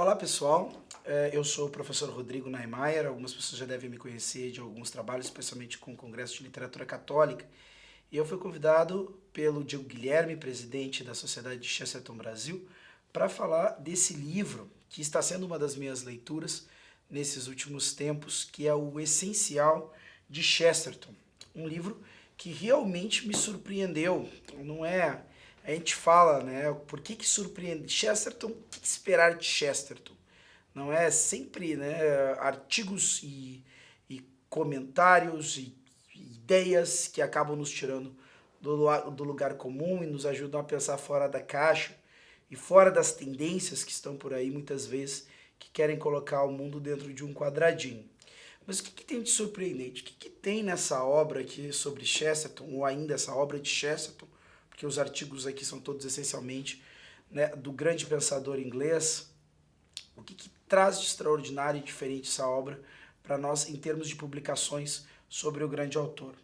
Olá pessoal, eu sou o professor Rodrigo Naimayer. Algumas pessoas já devem me conhecer de alguns trabalhos, especialmente com o Congresso de Literatura Católica. E eu fui convidado pelo Diego Guilherme, presidente da Sociedade de Chesterton Brasil, para falar desse livro, que está sendo uma das minhas leituras nesses últimos tempos, que é o Essencial de Chesterton. Um livro que realmente me surpreendeu. Não é... A gente fala, né, por que surpreende Chesterton, o que esperar de Chesterton? Não é sempre, né, artigos e comentários e ideias que acabam nos tirando do lugar comum e nos ajudam a pensar fora da caixa e fora das tendências que estão por aí muitas vezes, que querem colocar o mundo dentro de um quadradinho. Mas o que tem de surpreendente? O que tem nessa obra aqui sobre Chesterton, ou ainda essa obra de Chesterton, porque os artigos aqui são todos essencialmente, né, do grande pensador inglês? O que traz de extraordinário e diferente essa obra para nós em termos de publicações sobre o grande autor?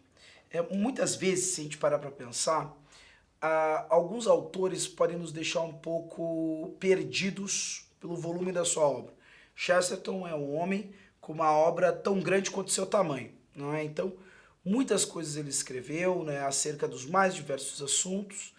Muitas vezes, se a gente parar para pensar, alguns autores podem nos deixar um pouco perdidos pelo volume da sua obra. Chesterton é um homem com uma obra tão grande quanto seu tamanho, não é? Então, muitas coisas ele escreveu, né, acerca dos mais diversos assuntos,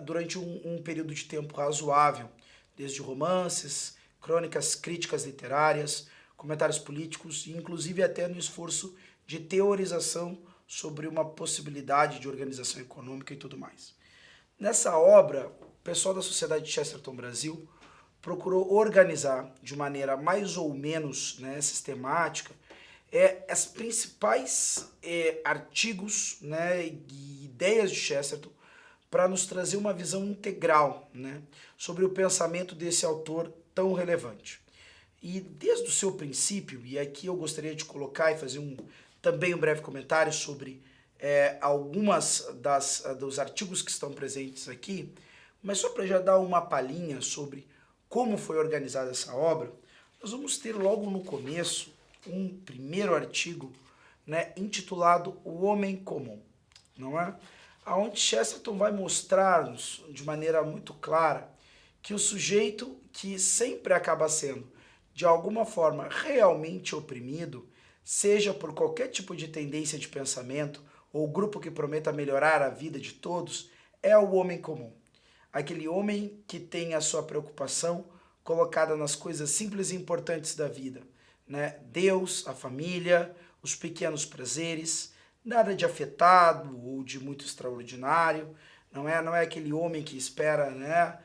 durante um período de tempo razoável, desde romances, crônicas críticas literárias, comentários políticos e inclusive até no esforço de teorização sobre uma possibilidade de organização econômica e tudo mais. Nessa obra, o pessoal da Sociedade de Chesterton Brasil procurou organizar de maneira mais ou menos, né, sistemática, as principais artigos, né, e ideias de Chesterton para nos trazer uma visão integral, né, sobre o pensamento desse autor tão relevante. E desde o seu princípio, e aqui eu gostaria de colocar e fazer também um breve comentário sobre algumas dos artigos que estão presentes aqui, mas só para já dar uma palhinha sobre como foi organizada essa obra, nós vamos ter logo no começo um primeiro artigo, né, intitulado O Homem Comum, não é? Onde Chesterton vai mostrar-nos de maneira muito clara que o sujeito que sempre acaba sendo, de alguma forma, realmente oprimido, seja por qualquer tipo de tendência de pensamento ou grupo que prometa melhorar a vida de todos, é o homem comum. Aquele homem que tem a sua preocupação colocada nas coisas simples e importantes da vida, né? Deus, a família, os pequenos prazeres, nada de afetado ou de muito extraordinário, não é aquele homem que espera, né,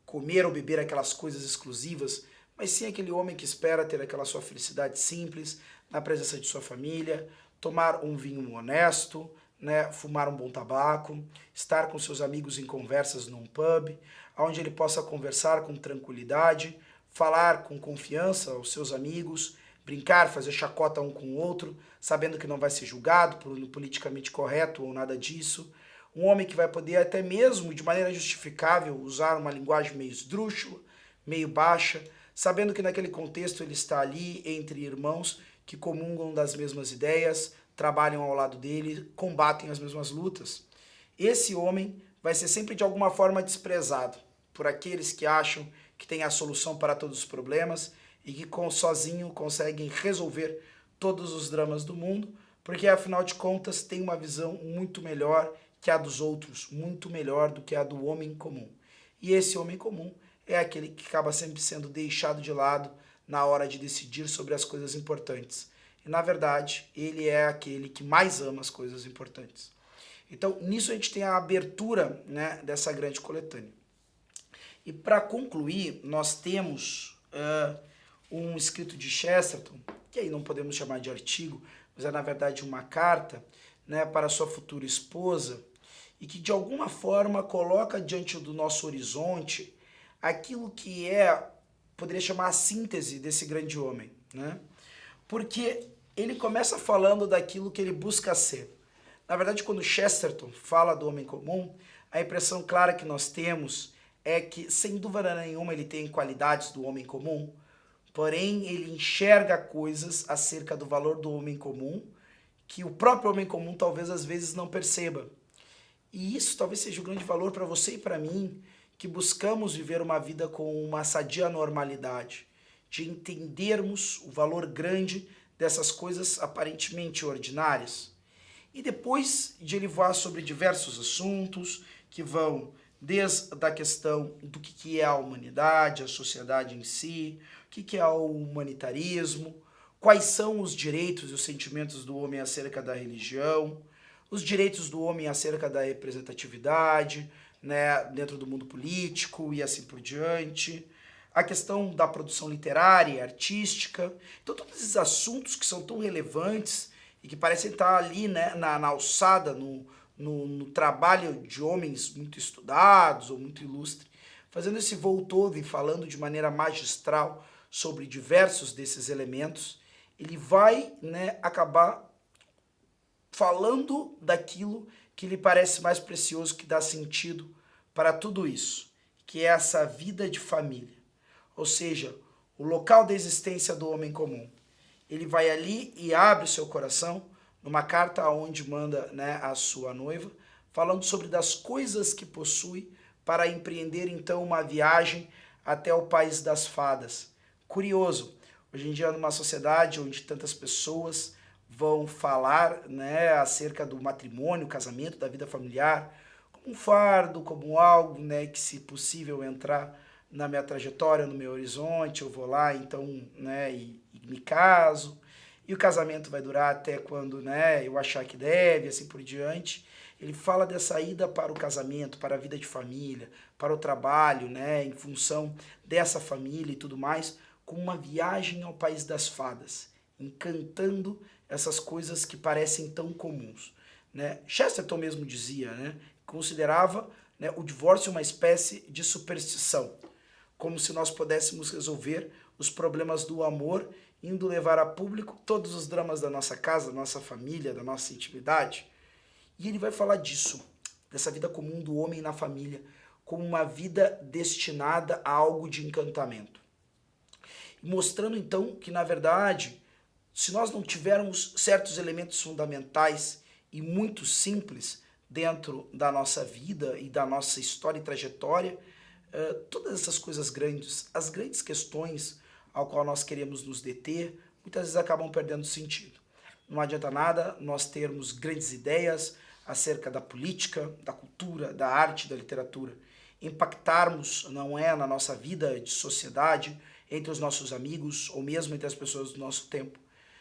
comer ou beber aquelas coisas exclusivas, mas sim aquele homem que espera ter aquela sua felicidade simples, na presença de sua família, tomar um vinho honesto, né, fumar um bom tabaco, estar com seus amigos em conversas num pub, onde ele possa conversar com tranquilidade, falar com confiança aos seus amigos, brincar, fazer chacota um com o outro, sabendo que não vai ser julgado por politicamente correto ou nada disso. Um homem que vai poder até mesmo, de maneira justificável, usar uma linguagem meio esdrúxula, meio baixa, sabendo que naquele contexto ele está ali entre irmãos que comungam das mesmas ideias, trabalham ao lado dele, combatem as mesmas lutas. Esse homem vai ser sempre de alguma forma desprezado por aqueles que acham que tem a solução para todos os problemas e que sozinho conseguem resolver todos os dramas do mundo, porque afinal de contas tem uma visão muito melhor que a dos outros, muito melhor do que a do homem comum. E esse homem comum é aquele que acaba sempre sendo deixado de lado na hora de decidir sobre as coisas importantes. E na verdade, ele é aquele que mais ama as coisas importantes. Então, nisso a gente tem a abertura, né, dessa grande coletânea. E para concluir, nós temos um escrito de Chesterton, que aí não podemos chamar de artigo, mas é na verdade uma carta, né, para sua futura esposa, e que de alguma forma coloca diante do nosso horizonte aquilo que poderia chamar a síntese desse grande homem, né? Porque ele começa falando daquilo que ele busca ser. Na verdade, quando Chesterton fala do homem comum, a impressão clara que nós temos é que, sem dúvida nenhuma, ele tem qualidades do homem comum, porém ele enxerga coisas acerca do valor do homem comum que o próprio homem comum talvez às vezes não perceba. E isso talvez seja o grande valor para você e para mim, que buscamos viver uma vida com uma sadia normalidade, de entendermos o valor grande dessas coisas aparentemente ordinárias. E depois de ele voar sobre diversos assuntos que vão desde a questão do que é a humanidade, a sociedade em si, o que é o humanitarismo, quais são os direitos e os sentimentos do homem acerca da religião, os direitos do homem acerca da representatividade, né, dentro do mundo político e assim por diante, a questão da produção literária e artística. Então todos esses assuntos que são tão relevantes e que parecem estar ali, né, na alçada, no trabalho de homens muito estudados ou muito ilustres, fazendo esse voo todo e falando de maneira magistral sobre diversos desses elementos, ele vai, né, acabar falando daquilo que lhe parece mais precioso, que dá sentido para tudo isso, que é essa vida de família, ou seja, o local da existência do homem comum. Ele vai ali e abre o seu coração numa carta onde manda, né, a sua noiva, falando sobre das coisas que possui para empreender então uma viagem até o país das fadas. Curioso, hoje em dia numa sociedade onde tantas pessoas vão falar, né, acerca do matrimônio, casamento, da vida familiar, como um fardo, como algo, né, que se possível entrar na minha trajetória, no meu horizonte, eu vou lá então, né, e me caso, e o casamento vai durar até quando, né, eu achar que deve, assim por diante. Ele fala dessa ida para o casamento, para a vida de família, para o trabalho, né, em função dessa família e tudo mais, como uma viagem ao país das fadas, encantando essas coisas que parecem tão comuns, né? Chesterton mesmo dizia, né, considerava, né, o divórcio uma espécie de superstição, como se nós pudéssemos resolver os problemas do amor indo levar a público todos os dramas da nossa casa, da nossa família, da nossa intimidade. E ele vai falar disso, dessa vida comum do homem na família, como uma vida destinada a algo de encantamento. Mostrando então que, na verdade, se nós não tivermos certos elementos fundamentais e muito simples dentro da nossa vida e da nossa história e trajetória, todas essas coisas grandes, as grandes questões ao qual nós queremos nos deter, muitas vezes acabam perdendo sentido. Não adianta nada nós termos grandes ideias acerca da política, da cultura, da arte, da literatura, impactarmos, não é, na nossa vida de sociedade, entre os nossos amigos ou mesmo entre as pessoas do nosso tempo,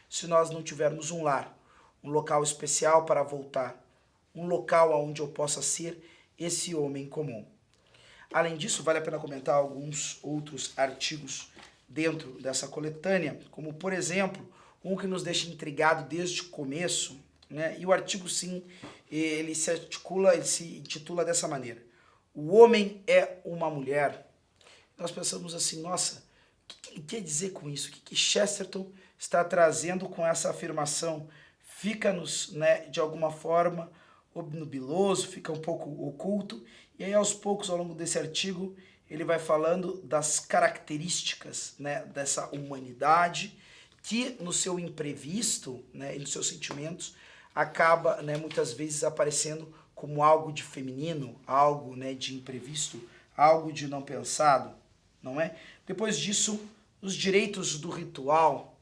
se nós não tivermos um lar, um local especial para voltar, um local onde eu possa ser esse homem comum. Além disso, vale a pena comentar alguns outros artigos dentro dessa coletânea, como, por exemplo, um que nos deixa intrigado desde o começo, né? E o artigo, sim, ele se intitula dessa maneira: O homem é uma mulher. Nós pensamos assim, nossa, o que ele quer dizer com isso? O que Chesterton está trazendo com essa afirmação? Fica-nos, né, de alguma forma, obnubiloso, fica um pouco oculto, e aí aos poucos, ao longo desse artigo, ele vai falando das características, né, dessa humanidade que no seu imprevisto, né, e nos seus sentimentos, acaba, né, muitas vezes aparecendo como algo de feminino, algo, né, de imprevisto, algo de não pensado, não é? Depois disso, os direitos do ritual.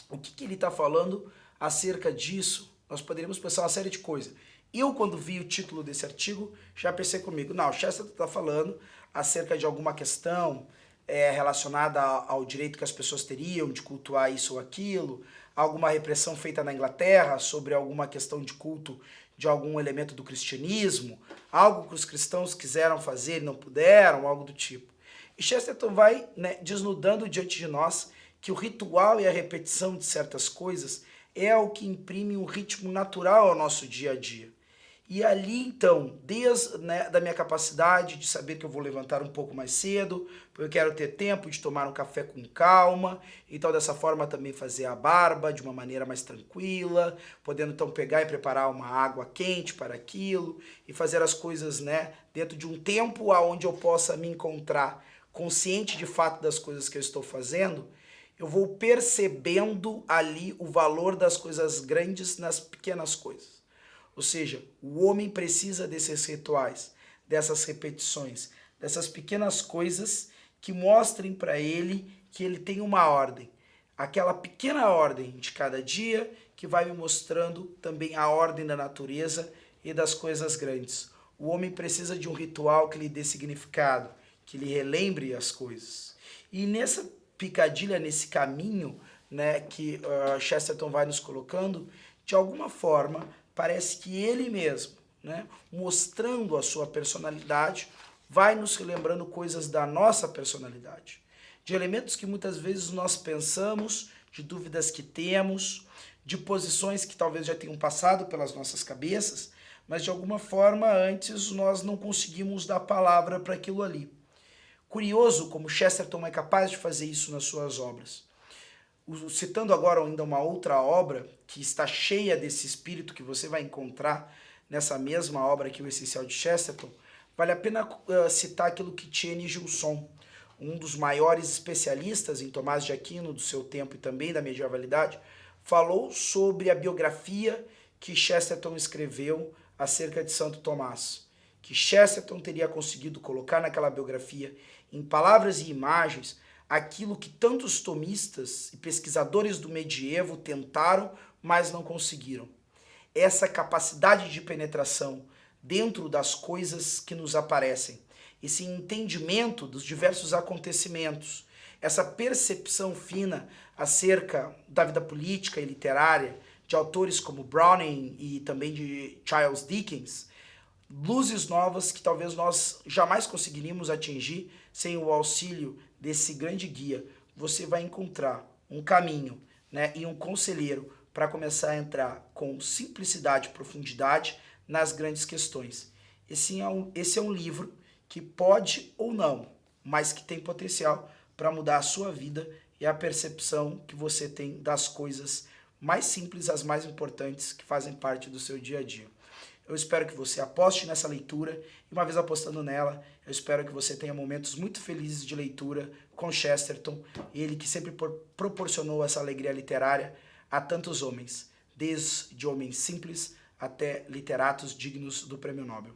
O que ele está falando acerca disso? Nós poderíamos pensar uma série de coisas. Eu, quando vi o título desse artigo, já pensei comigo, não, o Chesterton está falando acerca de alguma questão relacionada ao direito que as pessoas teriam de cultuar isso ou aquilo, alguma repressão feita na Inglaterra sobre alguma questão de culto de algum elemento do cristianismo, algo que os cristãos quiseram fazer e não puderam, algo do tipo. E Chesterton vai, né, desnudando diante de nós que o ritual e a repetição de certas coisas é o que imprime um ritmo natural ao nosso dia a dia. E ali, então, desde, né, da minha capacidade de saber que eu vou levantar um pouco mais cedo, porque eu quero ter tempo de tomar um café com calma, então dessa forma também fazer a barba de uma maneira mais tranquila, podendo então pegar e preparar uma água quente para aquilo, e fazer as coisas, né, dentro de um tempo onde eu possa me encontrar consciente de fato das coisas que eu estou fazendo, eu vou percebendo ali o valor das coisas grandes nas pequenas coisas. Ou seja, o homem precisa desses rituais, dessas repetições, dessas pequenas coisas que mostrem para ele que ele tem uma ordem. Aquela pequena ordem de cada dia que vai me mostrando também a ordem da natureza e das coisas grandes. O homem precisa de um ritual que lhe dê significado, que lhe relembre as coisas. E nessa picadilha, nesse caminho, né, que Chesterton vai nos colocando, de alguma forma, parece que ele mesmo, né, mostrando a sua personalidade, vai nos relembrando coisas da nossa personalidade, de elementos que muitas vezes nós pensamos, de dúvidas que temos, de posições que talvez já tenham passado pelas nossas cabeças, mas de alguma forma antes nós não conseguimos dar palavra para aquilo ali. Curioso como Chesterton é capaz de fazer isso nas suas obras. Citando agora ainda uma outra obra que está cheia desse espírito que você vai encontrar nessa mesma obra aqui, o Essencial de Chesterton, vale a pena citar aquilo que Tiene Gilson, um dos maiores especialistas em Tomás de Aquino do seu tempo e também da medievalidade, falou sobre a biografia que Chesterton escreveu acerca de Santo Tomás, que Chesterton teria conseguido colocar naquela biografia, em palavras e imagens, aquilo que tantos tomistas e pesquisadores do medievo tentaram, mas não conseguiram. Essa capacidade de penetração dentro das coisas que nos aparecem, esse entendimento dos diversos acontecimentos, essa percepção fina acerca da vida política e literária de autores como Browning e também de Charles Dickens, luzes novas que talvez nós jamais conseguiríamos atingir sem o auxílio desse grande guia. Você vai encontrar um caminho, né, e um conselheiro para começar a entrar com simplicidade e profundidade nas grandes questões. Esse é um livro que pode ou não, mas que tem potencial para mudar a sua vida e a percepção que você tem das coisas mais simples, as mais importantes, que fazem parte do seu dia a dia. Eu espero que você aposte nessa leitura e uma vez apostando nela, eu espero que você tenha momentos muito felizes de leitura com Chesterton, ele que sempre proporcionou essa alegria literária a tantos homens, desde homens simples até literatos dignos do Prêmio Nobel.